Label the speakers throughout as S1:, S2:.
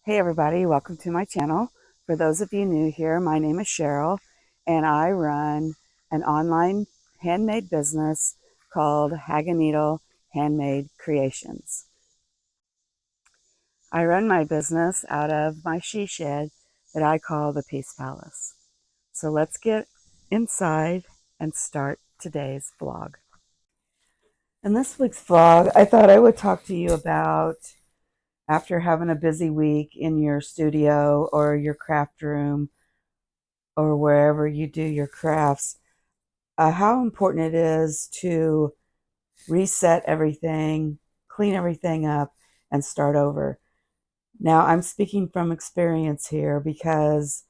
S1: Hey everybody, welcome to my channel. For those of you new here, my name is Cheryl and I run an online handmade business called Hag-a-needle Handmade Creations. I run my business out of my she shed that I call the Peace Palace. So let's get inside and start today's vlog. In this week's vlog, I thought I would talk to you about after having a busy week in your studio or your craft room or wherever you do your crafts, how important it is to reset everything, clean everything up, and start over. Now, I'm speaking from experience here because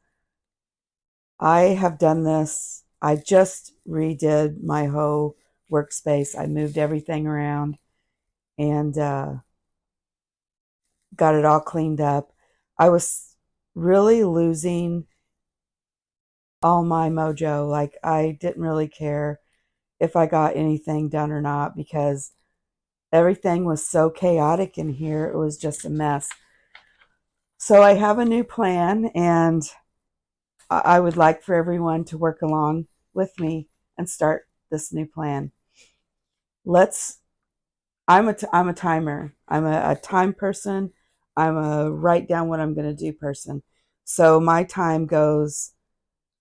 S1: I have done this. I just redid my whole workspace. I moved everything around and got it all cleaned up. I was really losing all my mojo. Like, I didn't really care if I got anything done or not because everything was so chaotic in here. It was just a mess. So I have a new plan, and I would like for everyone to work along with me and start this new plan. Let's I'm a timer. I'm a time person. I'm a write down what I'm going to do person. So my time goes,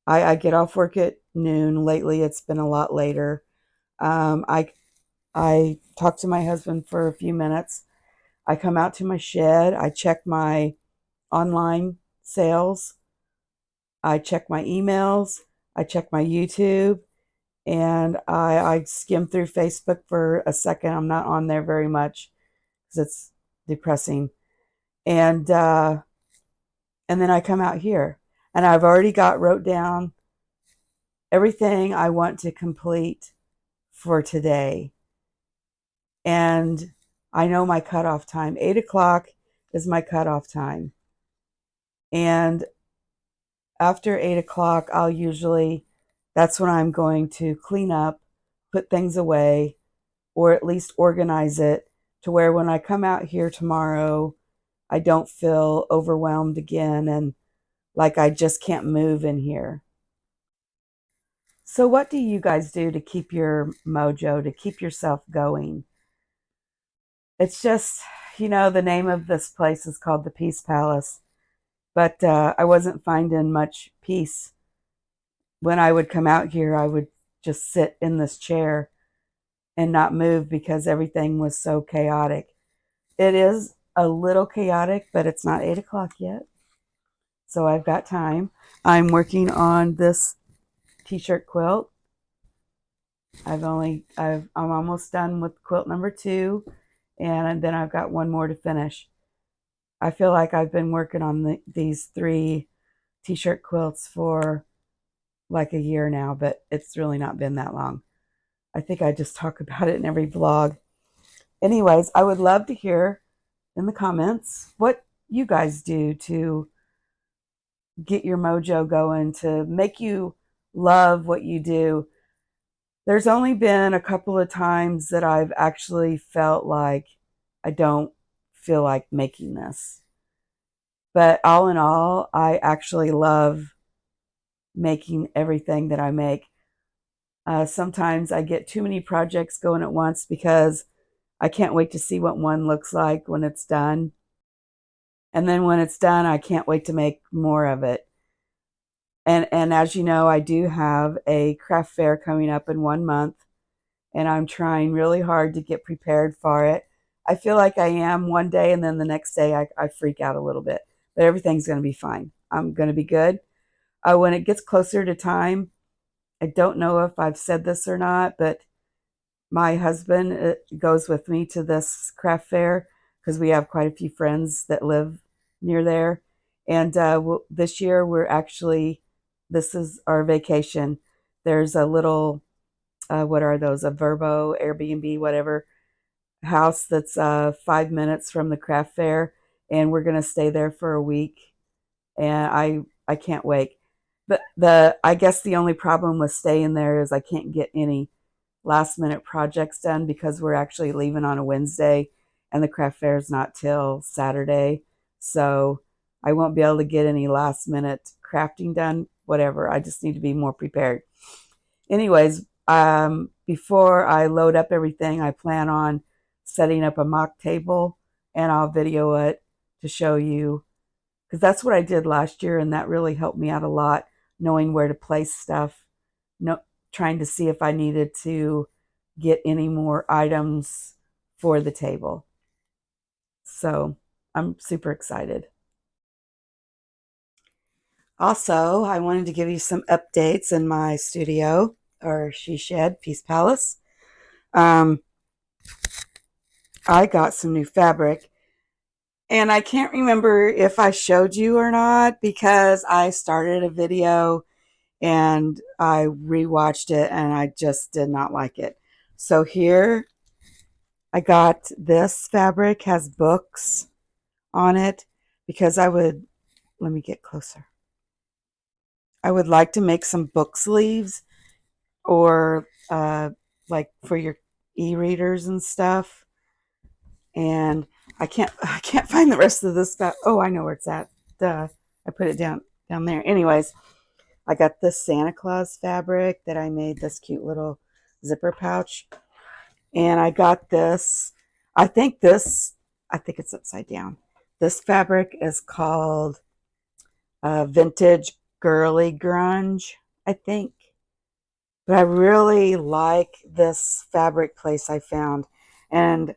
S1: I get off work at noon. Lately, it's been a lot later. Um, I I talk to my husband for a few minutes. I come out to my shed. I check my online sales. I check my emails. I check my YouTube. And I skim through Facebook for a second. I'm not on there very much because it's depressing. And and then I come out here. And I've already wrote down everything I want to complete for today. And I know my cutoff time. 8 o'clock is my cutoff time. And after 8 o'clock, that's when I'm going to clean up, put things away, or at least organize it to where when I come out here tomorrow, I don't feel overwhelmed again and like I just can't move in here. So, what do you guys do to keep your mojo, to keep yourself going? It's just, the name of this place is called the Peace Palace, but I wasn't finding much peace. When I would come out here, I would just sit in this chair and not move because everything was so chaotic. It is a little chaotic, but it's not 8 o'clock yet. So I've got time. I'm working on this t-shirt quilt. I'm almost done with quilt number 2, and then I've got one more to finish. I feel like I've been working on these 3 t-shirt quilts for like a year now, but it's really not been that long. I think I just talk about it in every vlog. Anyways, I would love to hear in the comments what you guys do to get your mojo going, to make you love what you do. There's only been a couple of times that I've actually felt like I don't feel like making this. But all in all, I actually love making everything that I make. Sometimes I get too many projects going at once because I can't wait to see what one looks like when it's done. And then when it's done, I can't wait to make more of it. And as you know, I do have a craft fair coming up in 1 month, and I'm trying really hard to get prepared for it. I feel like I am one day, and then the next day I freak out a little bit. But everything's going to be fine. I'm going to be good. When it gets closer to time, I don't know if I've said this or not, but my husband goes with me to this craft fair because we have quite a few friends that live near there. And this year this is our vacation. There's a little, what are those? A Verbo, Airbnb, whatever, house that's 5 minutes from the craft fair. And we're going to stay there for a week. And I can't wait. But I guess the only problem with staying there is I can't get any last minute projects done because we're actually leaving on a Wednesday and the craft fair is not till Saturday. So I won't be able to get any last minute crafting done, whatever. I just need to be more prepared. Anyways, before I load up everything, I plan on setting up a mock table, and I'll video it to show you, because that's what I did last year, and that really helped me out a lot, knowing where to place stuff, no, trying to see if I needed to get any more items for the table. So I'm super excited. Also, I wanted to give you some updates in my studio, or she shed, Peace Palace. Um, I got some new fabric, and I can't remember if I showed you or not because I started a video and I rewatched it and I just did not like it. So here I got this fabric, has books on it, because let me get closer. I would like to make some book sleeves, or like for your e-readers and stuff. And I can't find the rest of this stuff. Oh, I know where it's at. Duh. I put it down there. Anyways, I got this Santa Claus fabric that I made this cute little zipper pouch. And I got this. I think this. I think it's upside down. This fabric is called Vintage Girly Grunge, I think. But I really like this fabric place I found, and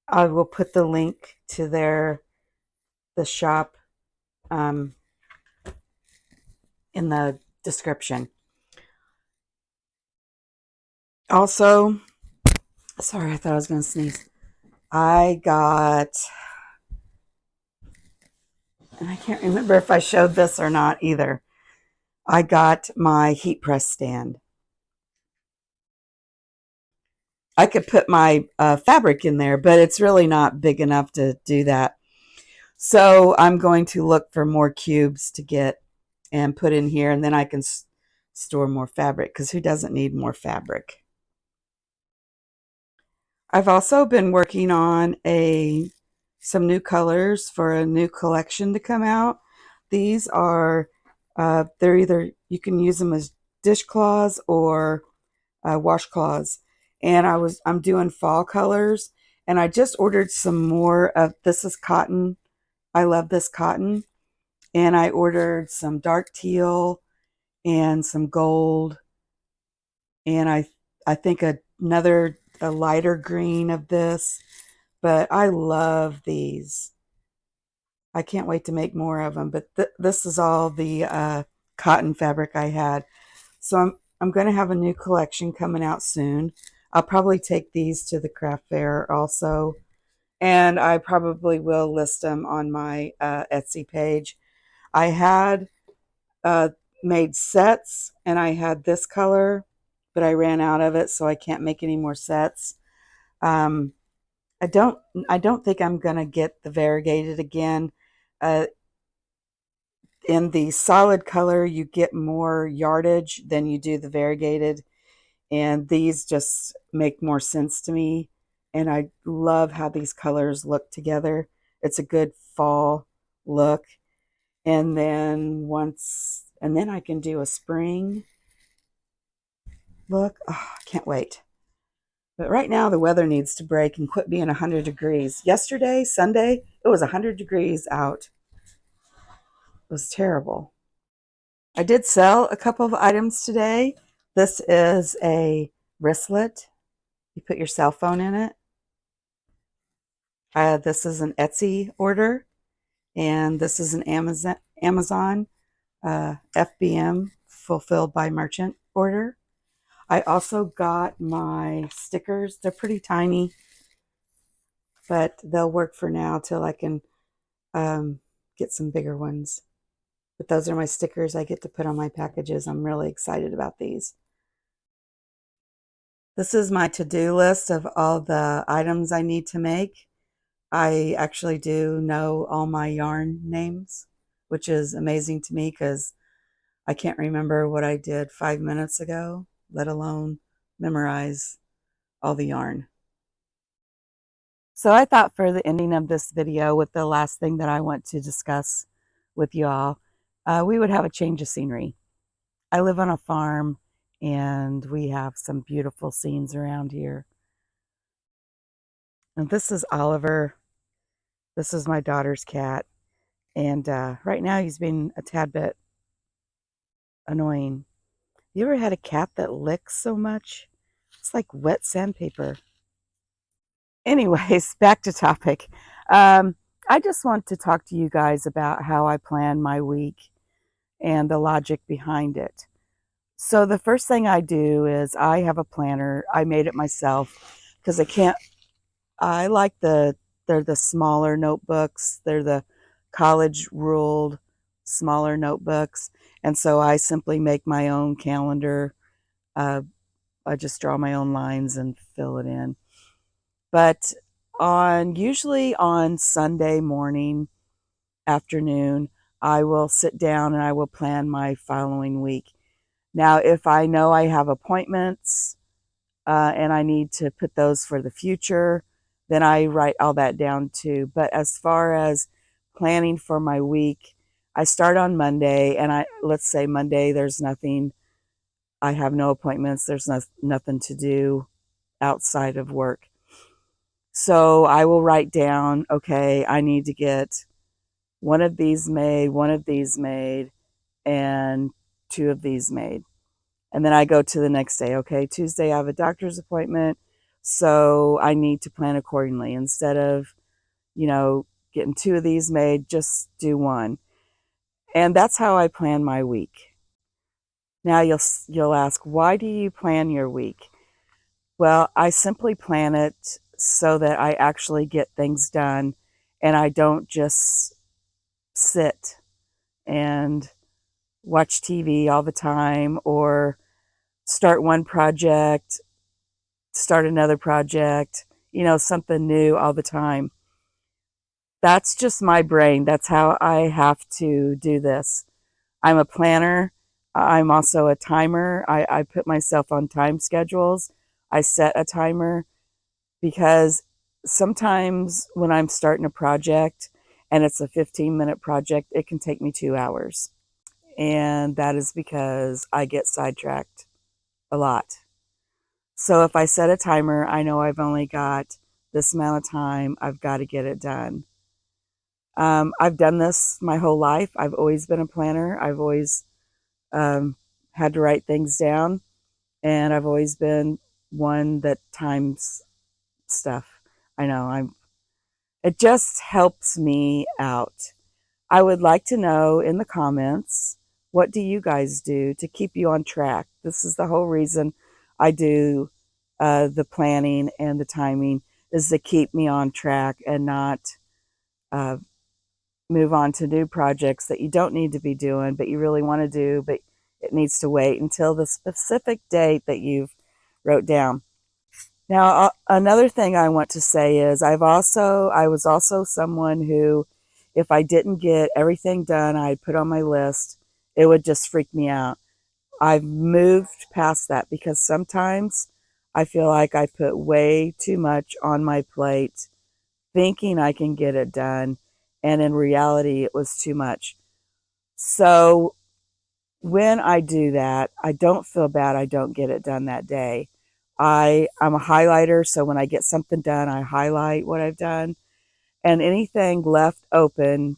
S1: I will put the link to the shop um, in the description. Also, sorry, I thought I was going to sneeze. I got, and I can't remember if I showed this or not either. I got my heat press stand. I could put my fabric in there, but it's really not big enough to do that. So I'm going to look for more cubes to get and put in here, and then I can store more fabric, because who doesn't need more fabric? I've also been working on some new colors for a new collection to come out. These are they're either, you can use them as dishcloths or washcloths. And I'm doing fall colors, and I just ordered some more of this. Is cotton. I love this cotton, and I ordered some dark teal and some gold, and I think another a lighter green of this. But I love these. I can't wait to make more of them. But this is all the cotton fabric I had. So I'm going to have a new collection coming out soon. I'll probably take these to the craft fair also, and I probably will list them on my Etsy page. I had uh, made sets, and I had this color, but I ran out of it, so I can't make any more sets. Um, I don't I don't think I'm gonna get the variegated again. Uh, in the solid color, you get more yardage than you do the variegated, and these just make more sense to me. And I love how these colors look together. It's a good fall look. And then I can do a spring look. Oh, I can't wait. But right now, the weather needs to break and quit being 100 degrees. Yesterday, Sunday, it was 100 degrees out. It was terrible. I did sell a couple of items today. This is a wristlet. You put your cell phone in it. This is an Etsy order, and this is an Amazon FBM, fulfilled by merchant order. I also got my stickers. They're pretty tiny, but they'll work for now till I can get some bigger ones. But those are my stickers I get to put on my packages. I'm really excited about these. This is my to-do list of all the items I need to make. I actually do know all my yarn names, which is amazing to me because I can't remember what I did 5 minutes ago, let alone memorize all the yarn. So I thought for the ending of this video, with the last thing that I want to discuss with you all, we would have a change of scenery. I live on a farm and we have some beautiful scenes around here. And this is Oliver. This is my daughter's cat. And right now he's being a tad bit annoying. You ever had a cat that licks so much? It's like wet sandpaper. Anyways, back to topic. Um, I just want to talk to you guys about how I plan my week and the logic behind it. So the first thing I do is I have a planner. I made it myself because I like they're the smaller notebooks. They're the college ruled smaller notebooks. And so I simply make my own calendar. Uh, I just draw my own lines and fill it in. But usually on Sunday morning, afternoon, I will sit down and I will plan my following week. Now, if I know I have appointments and I need to put those for the future, then I write all that down too. But as far as planning for my week, I start on Monday, and let's say Monday there's nothing. I have no appointments. There's nothing to do outside of work. So I will write down, okay, I need to get one of these made, one of these made, and two of these made. And then I go to the next day. Okay, Tuesday I have a doctor's appointment, so I need to plan accordingly. Instead of, getting two of these made, just do one. And that's how I plan my week. Now you'll ask, why do you plan your week? Well, I simply plan it so that I actually get things done and I don't just sit and watch TV all the time or start one project, start another project, something new all the time. That's just my brain. That's how I have to do this. I'm a planner. I'm also a timer. I put myself on time schedules. I set a timer because sometimes when I'm starting a project and it's a 15-minute project, it can take me 2 hours. And that is because I get sidetracked a lot. So if I set a timer, I know I've only got this amount of time. I've got to get it done. I've done this my whole life. I've always been a planner. I've always had to write things down, and I've always been one that times stuff. I know it just helps me out. I would like to know in the comments, what do you guys do to keep you on track? This is the whole reason I do the planning and the timing, is to keep me on track and not uh, move on to new projects that you don't need to be doing, but you really want to do, but it needs to wait until the specific date that you've wrote down. Now, another thing I want to say is I was also someone who, if I didn't get everything done I'd put on my list, it would just freak me out. I've moved past that because sometimes I feel like I put way too much on my plate thinking I can get it done, and in reality it was too much. So when I do that, I don't feel bad I don't get it done that day. I'm a highlighter, so when I get something done, I highlight what I've done. And anything left open,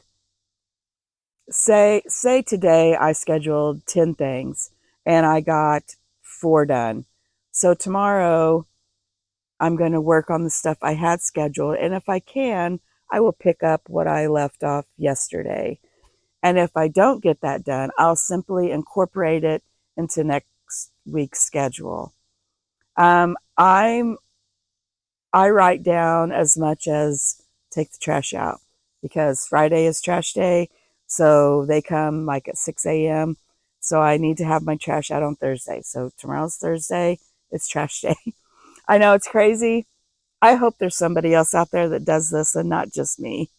S1: say today I scheduled 10 things and I got 4 done. So tomorrow I'm going to work on the stuff I had scheduled, and if I can, I will pick up what I left off yesterday. And if I don't get that done, I'll simply incorporate it into next week's schedule. I write down as much as take the trash out, because Friday is trash day. So they come like at 6 a.m. So I need to have my trash out on Thursday. So tomorrow's Thursday. It's trash day. I know it's crazy. I hope there's somebody else out there that does this and not just me.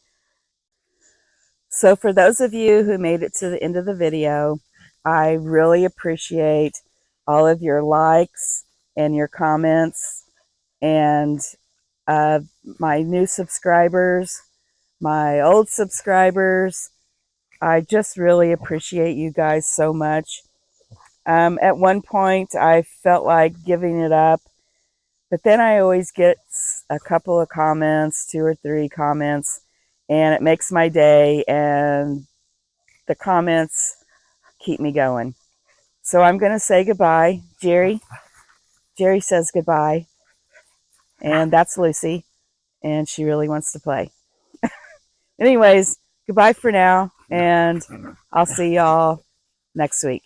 S1: So for those of you who made it to the end of the video, I really appreciate all of your likes and your comments. And my new subscribers, my old subscribers. I just really appreciate you guys so much. At one point, I felt like giving it up, but then I always get a couple of comments, 2 or 3 comments, and it makes my day, and the comments keep me going. So I'm going to say goodbye. Jerry says goodbye, and that's Lucy, and she really wants to play. Anyways, goodbye for now, and I'll see y'all next week.